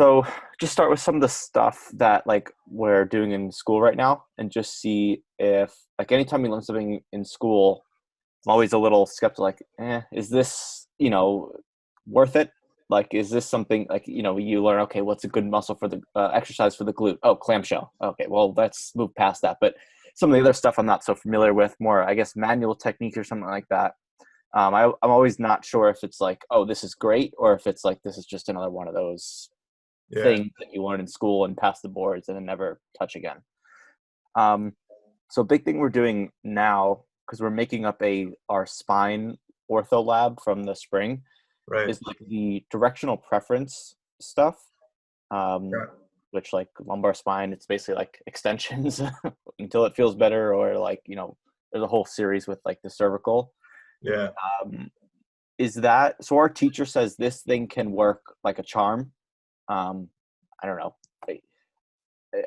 So just start with some of the stuff that like we're doing in school right now and just see if like anytime you learn something in school, I'm always a little skeptical, like, is this, worth it? Like, is this something like, you learn, okay, what's a good muscle for the exercise for the glute? Oh, clamshell. Okay, well, let's move past that. But some of the other stuff I'm not so familiar with, more, I guess, manual technique or something like that. I'm always not sure if it's like, oh, this is great, or if it's like, this is just another one of those Yeah, things that you learn in school and pass the boards and then never touch again. Um, so a big thing we're doing now, because we're making up our spine ortho lab from the spring, right. is like the directional preference stuff, um, Yeah. which like lumbar spine, it's basically like extensions until it feels better, or like, there's a whole series with like the cervical. Yeah. Um, is that so? Our teacher says this thing can work like a charm. Um, I don't know.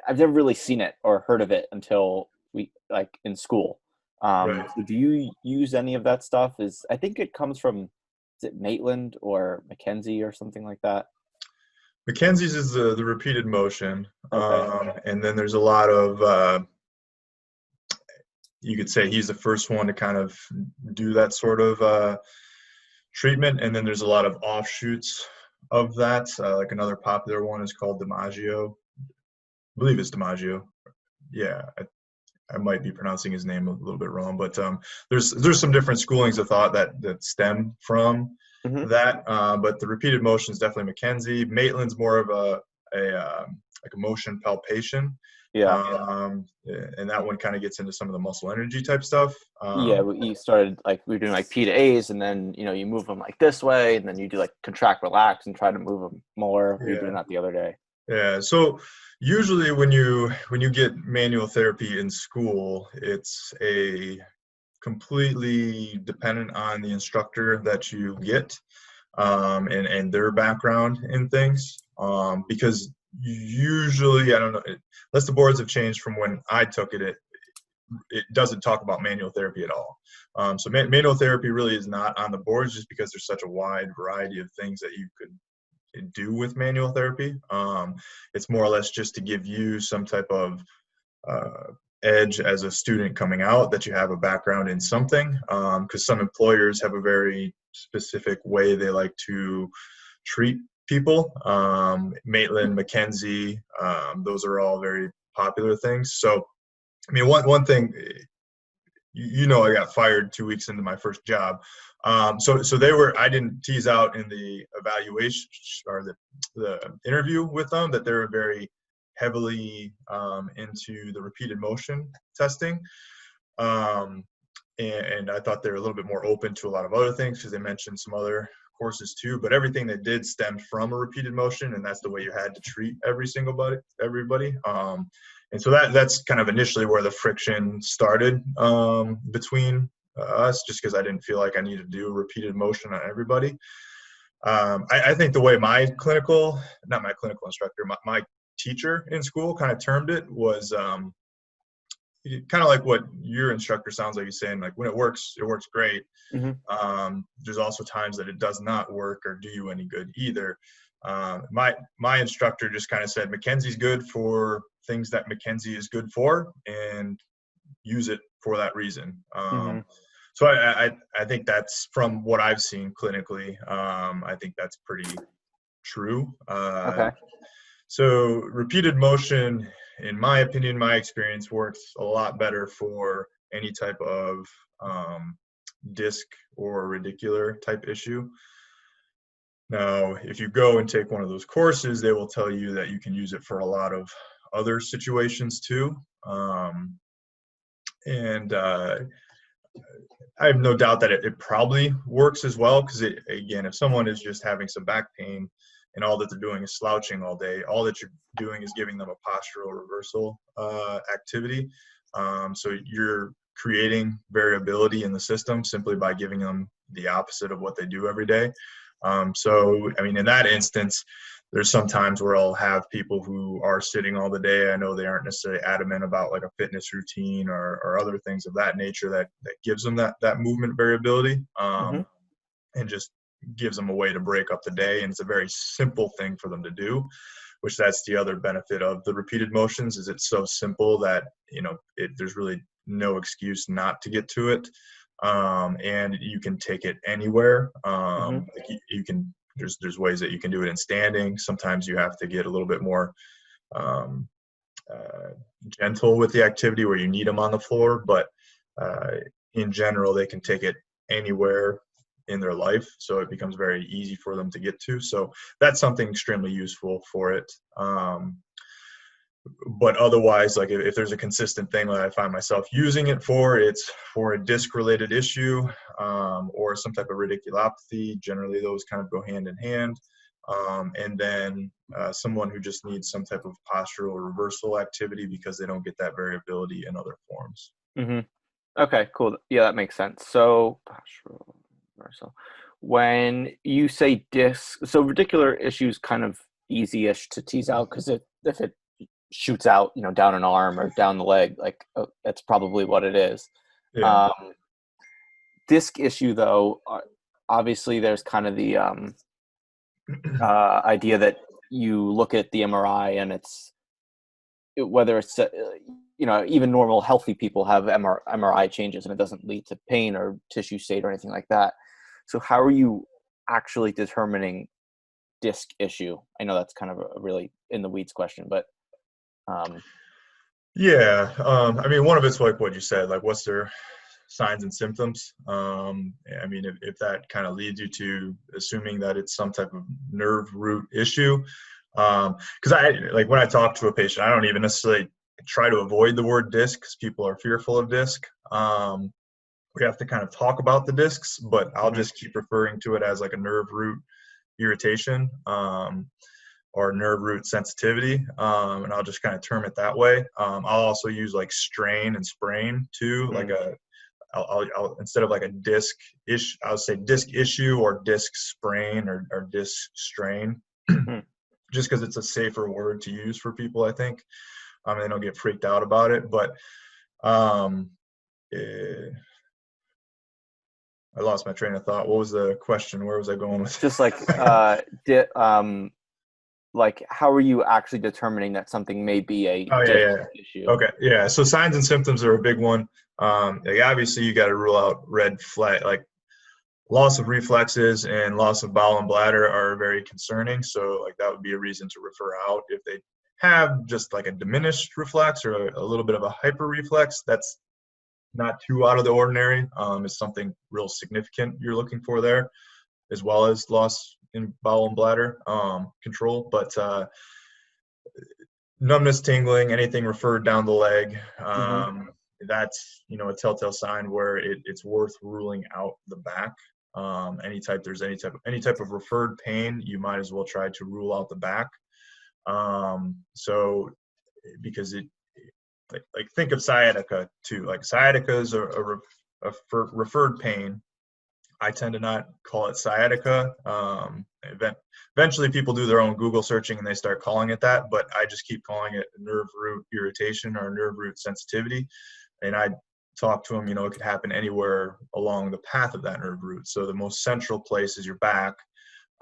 I've never really seen it or heard of it until we like in school. Right. So do you use any of that stuff? I think it comes from, is it Maitland or McKenzie or something like that? McKenzie's is the repeated motion. Okay. And then there's a lot of, you could say he's the first one to kind of do that sort of treatment. And then there's a lot of offshoots of that. Like another popular one is called DiMaggio. I believe it's DiMaggio. Yeah, I might be pronouncing his name a little bit wrong, but there's some different schoolings of thought that stem from Hmm. that. But the repeated motion is definitely McKenzie. Maitland's more of like a motion palpation, Yeah. and that one kind of gets into some of the muscle energy type stuff. Yeah. We started like we were doing like P to A's, and then you move them like this way, and then you do like contract, relax, and try to move them more. We were doing Yeah, that the other day. yeah. So usually when you get manual therapy in school, it's a completely dependent on the instructor that you get, and their background in things. Because usually, I don't know, unless the boards have changed from when I took it, it doesn't talk about manual therapy at all. So manual therapy really is not on the boards just because there's such a wide variety of things that you could do with manual therapy. It's more or less just to give you some type of uh, edge as a student coming out, that you have a background in something, because some employers have a very specific way they like to treat people. Maitland, McKenzie, those are all very popular things. So I mean, one thing, I got fired 2 weeks into my first job. So I didn't tease out in the evaluation or the interview with them that they were very heavily into the repeated motion testing. Um, and I thought they were a little bit more open to a lot of other things because they mentioned some other courses too, but everything they did stemmed from a repeated motion, and that's the way you had to treat everybody. And so that's kind of initially where the friction started between us, just because I didn't feel like I needed to do a repeated motion on everybody. I think the way not my clinical instructor, my teacher in school kind of termed it was kind of like what your instructor sounds like he's saying, like when it works great. Hmm. There's also times that it does not work or do you any good either. My instructor just kind of said McKenzie's good for things that McKenzie is good for, and use it for that reason. Hmm. So I think that's from what I've seen clinically. I think that's pretty true. Okay. So repeated motion, in my opinion, my experience, works a lot better for any type of disc or radicular type issue. Now, if you go and take one of those courses, they will tell you that you can use it for a lot of other situations too. And I have no doubt that it probably works as well, because again, if someone is just having some back pain and all that they're doing is slouching all day, all that you're doing is giving them a postural reversal activity. So you're creating variability in the system simply by giving them the opposite of what they do every day. So, I mean, in that instance, there's some times where I'll have people who are sitting all the day. I know they aren't necessarily adamant about like a fitness routine or other things of that nature that gives them that movement variability. Hmm. And just gives them a way to break up the day, and it's a very simple thing for them to do, which that's the other benefit of the repeated motions, is it's so simple that, there's really no excuse not to get to it. And you can take it anywhere. Like you can, there's ways that you can do it in standing. Sometimes you have to get a little bit more um, gentle with the activity where you need them on the floor, but in general, they can take it anywhere in their life, so it becomes very easy for them to get to. So that's something extremely useful for it. But otherwise, like if there's a consistent thing that I find myself using it for, it's for a disc related issue, or some type of radiculopathy. Generally those kind of go hand in hand. And then someone who just needs some type of postural or reversal activity because they don't get that variability in other forms. Okay, cool. Yeah, that makes sense. So postural reversal. When you say disc, so radicular issues kind of easy-ish to tease out, because if it shoots out, down an arm or down the leg, like that's probably what it is. Yeah. Disc issue, though, obviously there's kind of the idea that you look at the MRI and whether it's even normal healthy people have MRI changes and it doesn't lead to pain or tissue state or anything like that. So how are you actually determining disc issue? I know that's kind of a really in the weeds question, but yeah, I mean, one of it's like what you said, like what's their signs and symptoms. I mean, if that kind of leads you to assuming that it's some type of nerve root issue, because like when I talk to a patient, I don't even necessarily try to avoid the word disc because people are fearful of disc. We have to kind of talk about the discs, but I'll just keep referring to it as like a nerve root irritation, or nerve root sensitivity, and I'll just kind of term it that way. I'll also use like strain and sprain too, like I'll instead of like a disc issue, I'll say disc issue or disc sprain or disc strain, just because it's a safer word to use for people, I think. They don't get freaked out about it, but I lost my train of thought. What was the question? Where was I going with it? Just like like how are you actually determining that something may be a disc issue? Okay, yeah. So signs and symptoms are a big one. Like obviously you got to rule out red flag, like loss of reflexes and loss of bowel and bladder are very concerning. So like that would be a reason to refer out. If they have just like a diminished reflex or a little bit of a hyper reflex, that's not too out of the ordinary. It's something real significant you're looking for there, as well as loss in bowel and bladder control. But numbness, tingling, anything referred down the leg, that's a telltale sign where it's worth ruling out the back. Any type of referred pain, you might as well try to rule out the back. So because it like think of sciatica too. Like sciatica is a referred pain. I tend to not call it sciatica. Eventually people do their own Google searching and they start calling it that, but I just keep calling it nerve root irritation or nerve root sensitivity. And I talk to them, it could happen anywhere along the path of that nerve root. So the most central place is your back.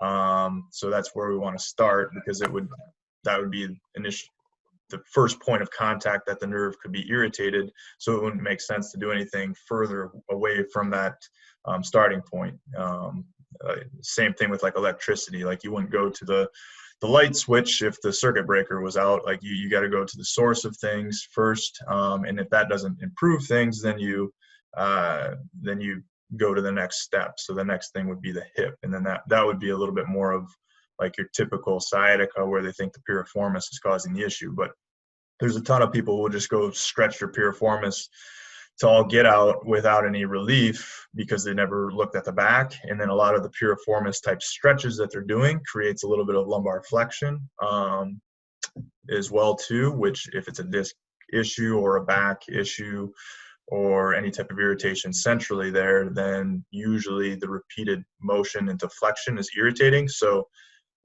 So that's where we want to start, because that would be the first point of contact that the nerve could be irritated. So it wouldn't make sense to do anything further away from that starting point. Same thing with like electricity. Like you wouldn't go to the light switch if the circuit breaker was out. Like you got to go to the source of things first. And if that doesn't improve things, then you go to the next step. So the next thing would be the hip. And then that would be a little bit more of like your typical sciatica where they think the piriformis is causing the issue. But there's a ton of people who will just go stretch their piriformis to all get out without any relief because they never looked at the back. And then a lot of the piriformis type stretches that they're doing creates a little bit of lumbar flexion as well too, which if it's a disc issue or a back issue or any type of irritation centrally there, then usually the repeated motion into flexion is irritating. So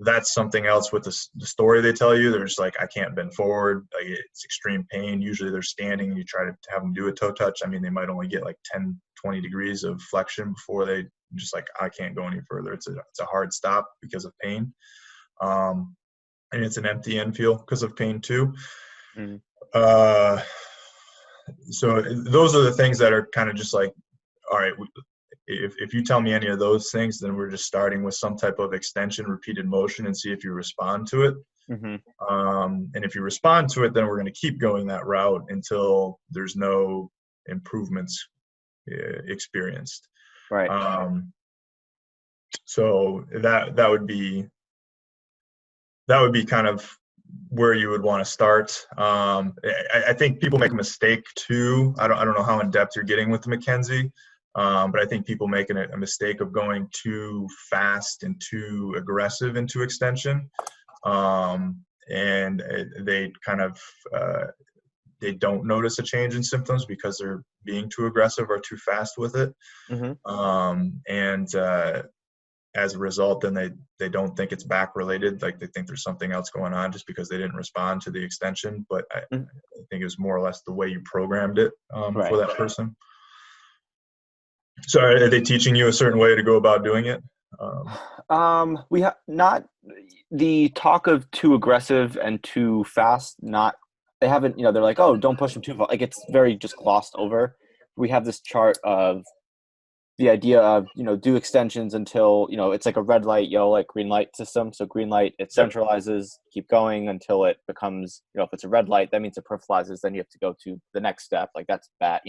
that's something else with the story they tell you. There's like, I can't bend forward. Like it's extreme pain. Usually they're standing and you try to have them do a toe touch. I mean, they might only get like 10, 20 degrees of flexion before they just like, I can't go any further. It's a hard stop because of pain. And it's an empty end feel because of pain too. Mm. So those are the things that are kind of just like, all right, if you tell me any of those things, then we're just starting with some type of extension, repeated motion, and see if you respond to it. Mm-hmm. And if you respond to it, then we're going to keep going that route until there's no improvements experienced. Right. So that would be kind of where you would want to start. I think people make a mistake too. I don't know how in depth you're getting with the McKenzie, but I think people make a mistake of going too fast and too aggressive into extension, and they kind of they don't notice a change in symptoms because they're being too aggressive or too fast with it. Mm-hmm. And as a result, then they don't think it's back related. Like, they think there's something else going on just because they didn't respond to the extension. But I think it was more or less the way you programmed it Right. for that person. So are they teaching you a certain way to go about doing it? We have not the talk of too aggressive and too fast. They haven't, they're like, oh, don't push them too far. Like, it's very just glossed over. We have this chart of the idea of, do extensions until, it's like a red light, yellow light, green light system. So green light, it centralizes, keep going until it becomes, if it's a red light, that means it peripheralizes. Then you have to go to the next step. Like, that's bad,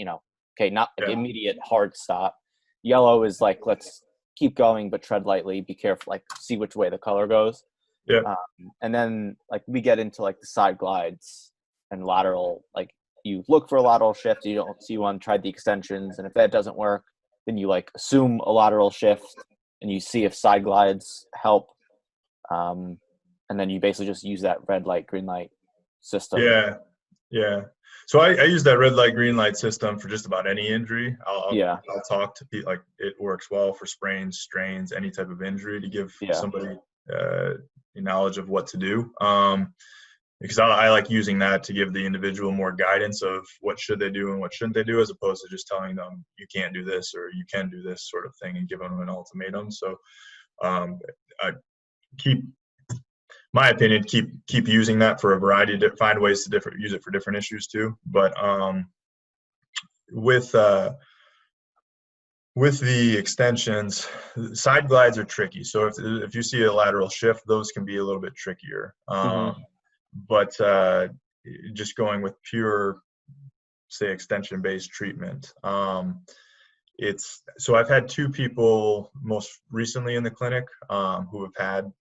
okay, not like immediate hard stop. Yellow is like, let's keep going, but tread lightly, be careful, like see which way the color goes. Yeah. And then like we get into like the side glides and lateral, like you look for a lateral shift, you don't see one, try the extensions. And if that doesn't work, then you like assume a lateral shift and you see if side glides help. And then you basically just use that red light, green light system. Yeah. So I use that red light, green light system for just about any injury. I'll talk to people, like, it works well for sprains, strains, any type of injury, to give somebody knowledge of what to do. Because I like using that to give the individual more guidance of what should they do and what shouldn't they do, as opposed to just telling them you can't do this or you can do this sort of thing and giving them an ultimatum. So I my opinion, keep using that for a variety of find ways to use it for different issues too. But with the extensions, side glides are tricky. So if you see a lateral shift, those can be a little bit trickier. But just going with pure, say, extension-based treatment, so I've had two people most recently in the clinic who have had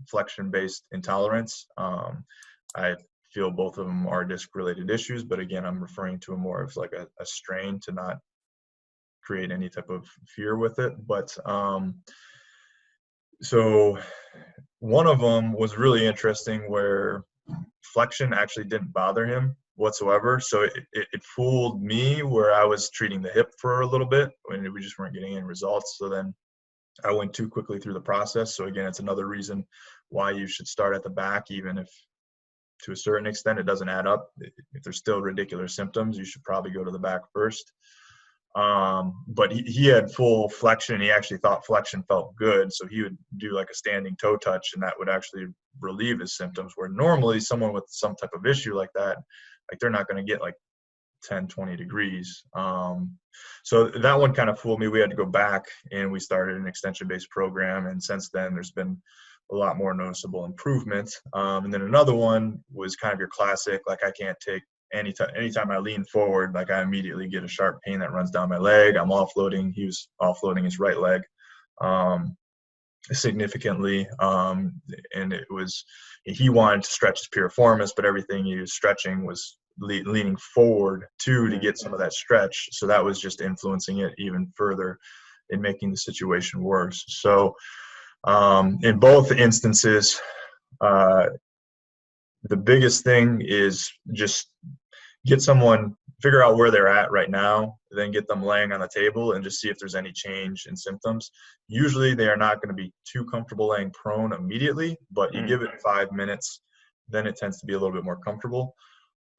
flexion-based intolerance. I feel both of them are disc-related issues, but again, I'm referring to more of like a strain to not create any type of fear with it. But so one of them was really interesting, where flexion actually didn't bother him whatsoever. So it fooled me, where I was treating the hip for a little bit when we just weren't getting any results. So then I went too quickly through the process. So again, it's another reason why you should start at the back, even if to a certain extent it doesn't add up. If there's still radicular symptoms, you should probably go to the back first. But he had full flexion. He actually thought flexion felt good. So he would do like a standing toe touch, and that would actually relieve his symptoms, where normally someone with some type of issue like that, like, they're not going to get like 10, 20 degrees. So that one kind of fooled me. We had to go back and we started an extension-based program. And since then, there's been a lot more noticeable improvement. And then another one was kind of your classic, like, I can't take anytime I lean forward, like, I immediately get a sharp pain that runs down my leg. I'm offloading. He was offloading his right leg significantly. And he wanted to stretch his piriformis, but everything he was stretching was leaning forward to get some of that stretch. So that was just influencing it even further and making the situation worse. So in both instances, the biggest thing is just figure out where they're at right now, then get them laying on the table and just see if there's any change in symptoms. Usually they are not going to be too comfortable laying prone immediately, but you give it 5 minutes, then it tends to be a little bit more comfortable.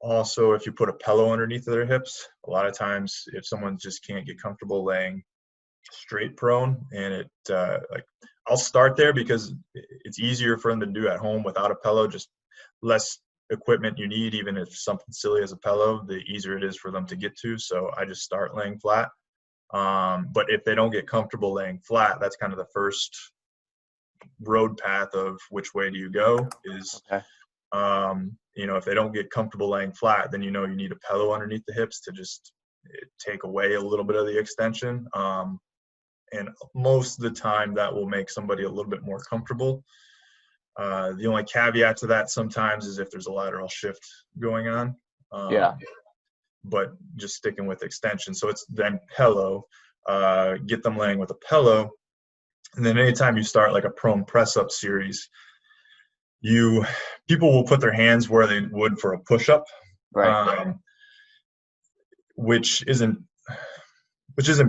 Also, if you put a pillow underneath their hips, a lot of times if someone just can't get comfortable laying straight prone, and it like I'll start there because it's easier for them to do at home without a pillow. Just less equipment you need, even if something silly as a pillow, the easier it is for them to get to. So I just start laying flat. But if they don't get comfortable laying flat, that's kind of the first road path of which way do you go is, Okay. if they don't get comfortable laying flat, then you need a pillow underneath the hips to just take away a little bit of the extension. And most of the time that will make somebody a little bit more comfortable. The only caveat to that sometimes is if there's a lateral shift going on. Yeah. But just sticking with extension. So it's then pillow, get them laying with a pillow. And then anytime you start like a prone press up series, people will put their hands where they would for a push up, Right. which isn't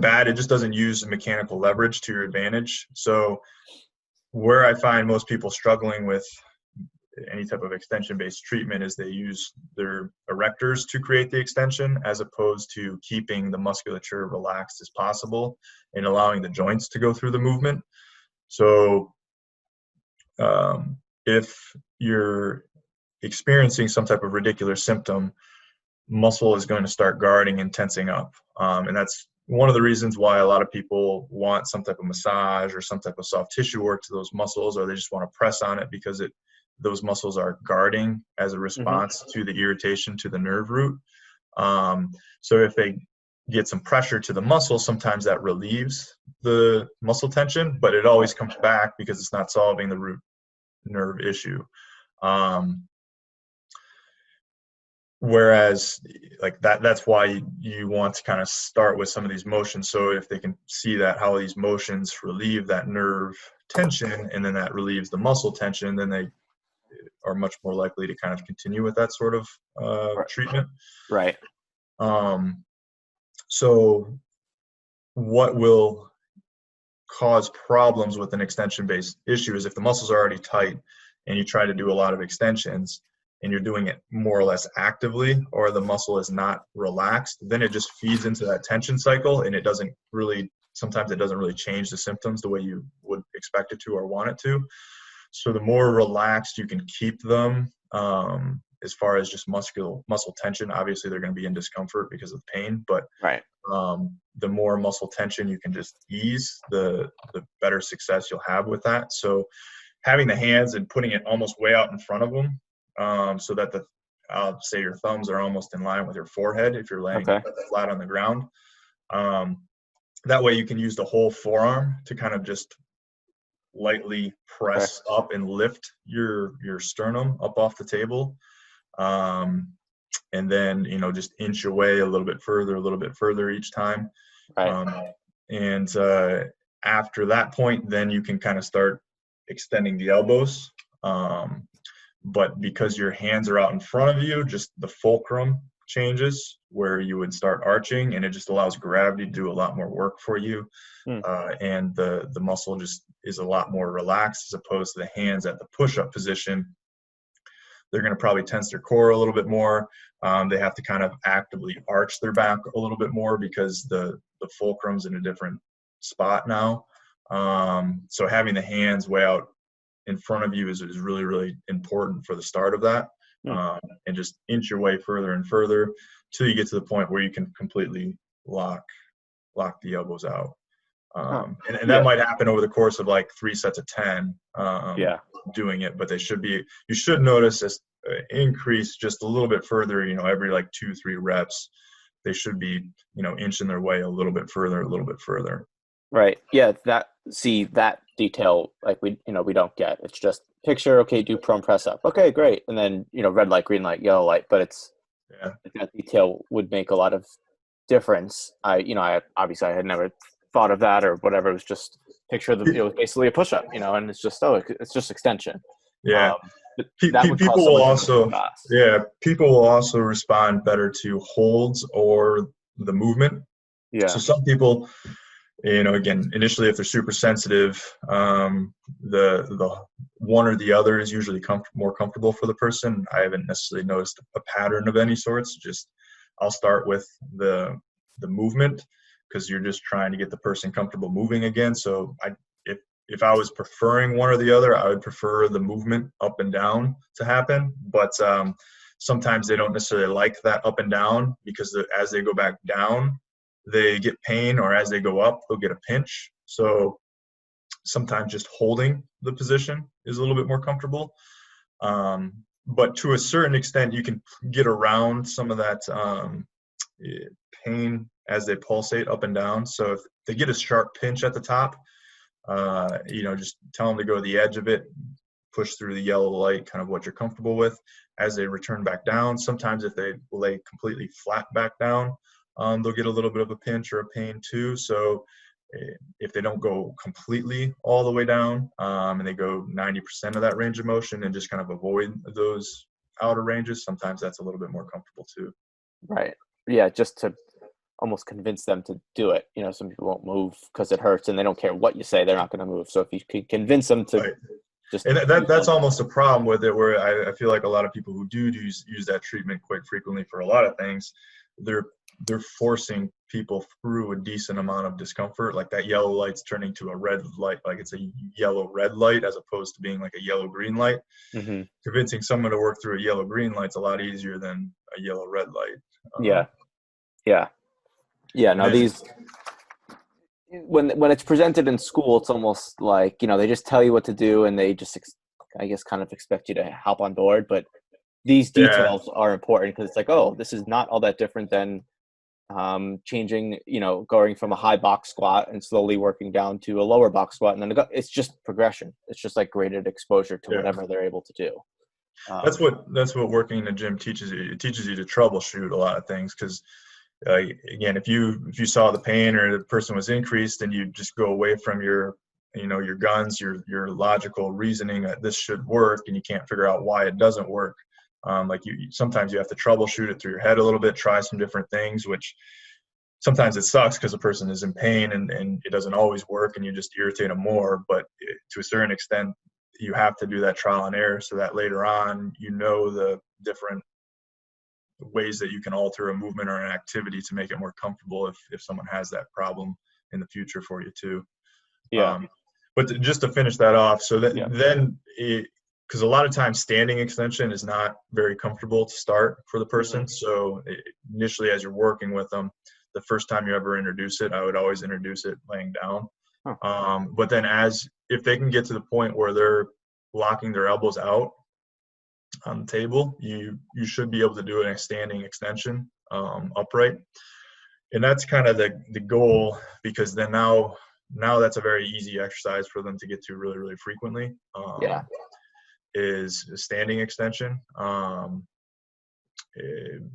bad. It just doesn't use mechanical leverage to your advantage. So where I find most people struggling with any type of extension-based treatment is they use their erectors to create the extension as opposed to keeping the musculature relaxed as possible and allowing the joints to go through the movement. So if you're experiencing some type of radicular symptom, muscle is going to start guarding and tensing up. And that's one of the reasons why a lot of people want some type of massage or some type of soft tissue work to those muscles, or they just want to press on it because those muscles are guarding as a response to the irritation to the nerve root. So if they get some pressure to the muscle, sometimes that relieves the muscle tension, but it always comes back because it's not solving the root nerve issue. Whereas like that's why you want to kind of start with some of these motions. So if they can see that how these motions relieve that nerve tension and then that relieves the muscle tension, then they are much more likely to kind of continue with that sort of treatment. Right. So what will cause problems with an extension-based issue is if the muscles are already tight and you try to do a lot of extensions and you're doing it more or less actively, or the muscle is not relaxed, then it just feeds into that tension cycle, and sometimes it doesn't really change the symptoms the way you would expect it to or want it to. So the more relaxed you can keep them, as far as just muscle tension, obviously they're going to be in discomfort because of pain, but Right. the more muscle tension you can just ease, the better success you'll have with that. So having the hands and putting it almost way out in front of them, so that I'll say your thumbs are almost in line with your forehead if you're laying flat on the ground. That way you can use the whole forearm to kind of just lightly press up and lift your sternum up off the table. And then, just inch away a little bit further each time. Right. And after that point, then you can kind of start extending the elbows. But because your hands are out in front of you, just the fulcrum changes where you would start arching, and it just allows gravity to do a lot more work for you. And the muscle just is a lot more relaxed as opposed to the hands at the push-up position. They're going to probably tense their core a little bit more. They have to kind of actively arch their back a little bit more because the fulcrum's in a different spot now. So having the hands way out in front of you is really, really important for the start of that. And just inch your way further and further till you get to the point where you can completely lock the elbows out. And that might happen over the course of like 3 sets of 10 doing it, but you should notice this increase just a little bit further, every like 2-3 reps. They should be, inching their way a little bit further. Right. Yeah. That detail, like we don't get. It's just picture, okay, do prone press up. Okay, great. And then, red light, green light, yellow light, but that detail would make a lot of difference. I obviously I had never thought of that or whatever. It was just picture it was basically a push up, and it's just, it's just extension. Yeah. People will also respond better to holds or the movement. Yeah. So some people, again, initially, if they're super sensitive, the one or the other is usually more comfortable for the person. I haven't necessarily noticed a pattern of any sorts. Just I'll start with the movement, because you're just trying to get the person comfortable moving again. So if I was preferring one or the other, I would prefer the movement up and down to happen. But sometimes they don't necessarily like that up and down, because as they go back down, they get pain, or as they go up, they'll get a pinch. So sometimes just holding the position is a little bit more comfortable. But to a certain extent, you can get around some of that pain as they pulsate up and down. So if they get a sharp pinch at the top, just tell them to go to the edge of it, push through the yellow light, kind of what you're comfortable with. As they return back down, sometimes if they lay completely flat back down, they'll get a little bit of a pinch or a pain too. So if they don't go completely all the way down, and they go 90% of that range of motion and just kind of avoid those outer ranges, sometimes that's a little bit more comfortable too. Right. Yeah, just to almost convince them to do it. Some people won't move because it hurts, and they don't care what you say, they're not going to move. So if you can convince them to Right. just, and that's almost a problem with it, where I feel like a lot of people who do use that treatment quite frequently for a lot of things, they're forcing people through a decent amount of discomfort. Like that yellow light's turning to a red light, like it's a yellow red light as opposed to being like a yellow green light. mm-hmm. Convincing someone to work through a yellow green light's a lot easier than a yellow red light. Yeah. Now these, when it's presented in school, it's almost like, they just tell you what to do, and they just, I guess, kind of expect you to hop on board. But these details are important, because it's like, oh, this is not all that different than changing, going from a high box squat and slowly working down to a lower box squat. And then it's just progression. It's just like graded exposure to whatever they're able to do. That's what working in the gym teaches you. It teaches you to troubleshoot a lot of things, because again, if you saw the pain or the person was increased, and you just go away from your guns, your logical reasoning that this should work, and you can't figure out why it doesn't work. Sometimes you have to troubleshoot it through your head a little bit, try some different things, which sometimes it sucks because the person is in pain and it doesn't always work, and you just irritate them more. But to a certain extent, you have to do that trial and error, so that later on, the different ways that you can alter a movement or an activity to make it more comfortable if someone has that problem in the future for you too. But just to finish that off, so that then because a lot of times standing extension is not very comfortable to start for the person. Mm-hmm. So initially, as you're working with them, the first time you ever introduce it, I would always introduce it laying down. Huh. But then if they can get to the point where they're locking their elbows out on the table, you should be able to do a standing extension upright. And that's kind of the goal, because then now that's a very easy exercise for them to get to really, really frequently. Is a standing extension.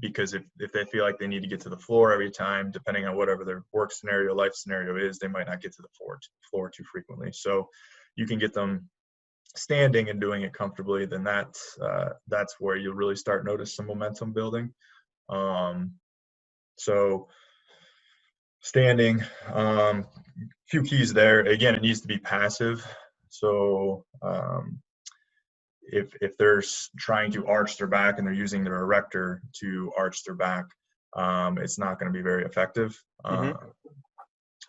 Because if they feel like they need to get to the floor every time, depending on whatever their work scenario, life scenario is, they might not get to the floor too frequently. So you can get them standing and doing it comfortably, then that's where you'll really start notice some momentum building. So standing, few keys there. Again, it needs to be passive. So if they're trying to arch their back and they're using their erector to arch their back, it's not going to be very effective. Mm-hmm.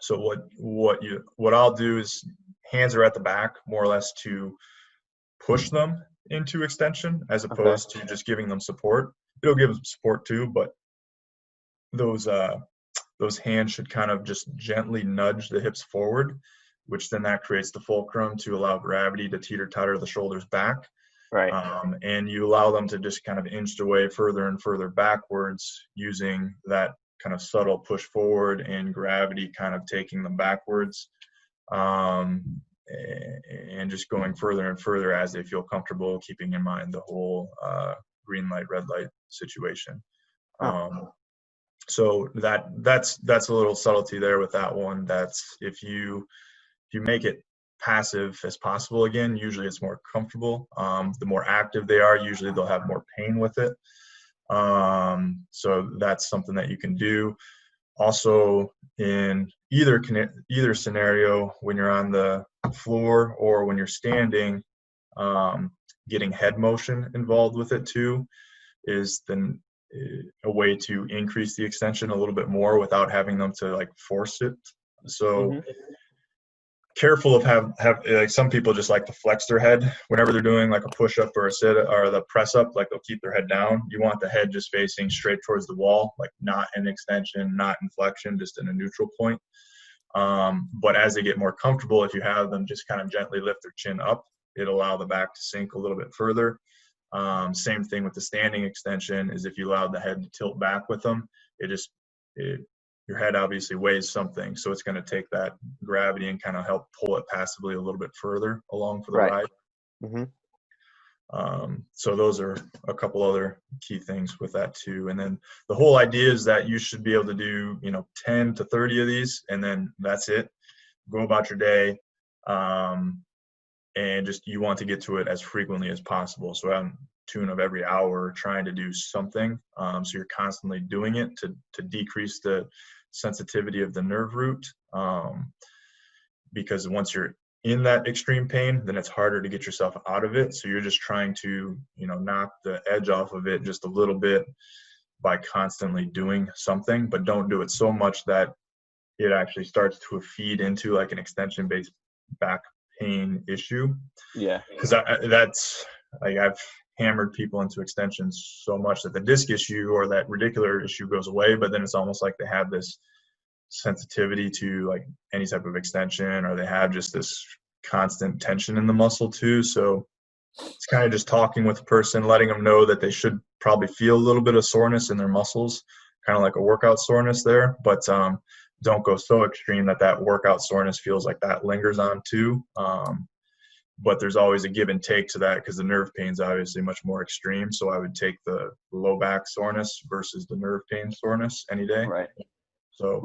So what I'll do is hands are at the back, more or less, to push them into extension, as opposed to just giving them support. It'll give them support too, but those hands should kind of just gently nudge the hips forward, which then that creates the fulcrum to allow gravity to teeter-totter the shoulders back. Right. And you allow them to just kind of inch their way further and further backwards, using that kind of subtle push forward and gravity kind of taking them backwards, and just going further and further as they feel comfortable, keeping in mind the whole green light, red light situation. So that's a little subtlety there with that one. That's if you make it passive as possible, again, usually it's more comfortable. The more active they are, usually they'll have more pain with it. So that's something that you can do. Also, in either scenario, when you're on the floor or when you're standing, getting head motion involved with it too is a way to increase the extension a little bit more without having them to like force it. So careful of have like some people just like to flex their head whenever they're doing like a push up or a sit or the press up, like they'll keep their head down. You want the head just facing straight towards the wall, like not in extension, not in flexion, just in a neutral point. But as they get more comfortable, if you have them just kind of gently lift their chin up, it'll allow the back to sink a little bit further. Same thing with the standing extension is if you allow the head to tilt back with them, your head obviously weighs something. So it's going to take that gravity and kind of help pull it passively a little bit further along for the ride. So those are a couple other key things with that too. And then the whole idea is that you should be able to do, 10 to 30 of these, and then that's it. Go about your day. And just, you want to get to it as frequently as possible. So I'm tune of every hour trying to do something. So you're constantly doing it to decrease the sensitivity of the nerve root. Because once you're in that extreme pain, then it's harder to get yourself out of it. So you're just trying to, knock the edge off of it just a little bit by constantly doing something, but don't do it so much that it actually starts to feed into like an extension-based back pain issue. Yeah. Because that's like, I've hammered people into extensions so much that the disc issue or that radicular issue goes away, but then it's almost like they have this sensitivity to like any type of extension, or they have just this constant tension in the muscle too. So it's kind of just talking with the person, letting them know that they should probably feel a little bit of soreness in their muscles, kind of like a workout soreness there, but don't go so extreme that workout soreness feels like that lingers on too. But there's always a give and take to that, because the nerve pain is obviously much more extreme. So I would take the low back soreness versus the nerve pain soreness any day. Right. So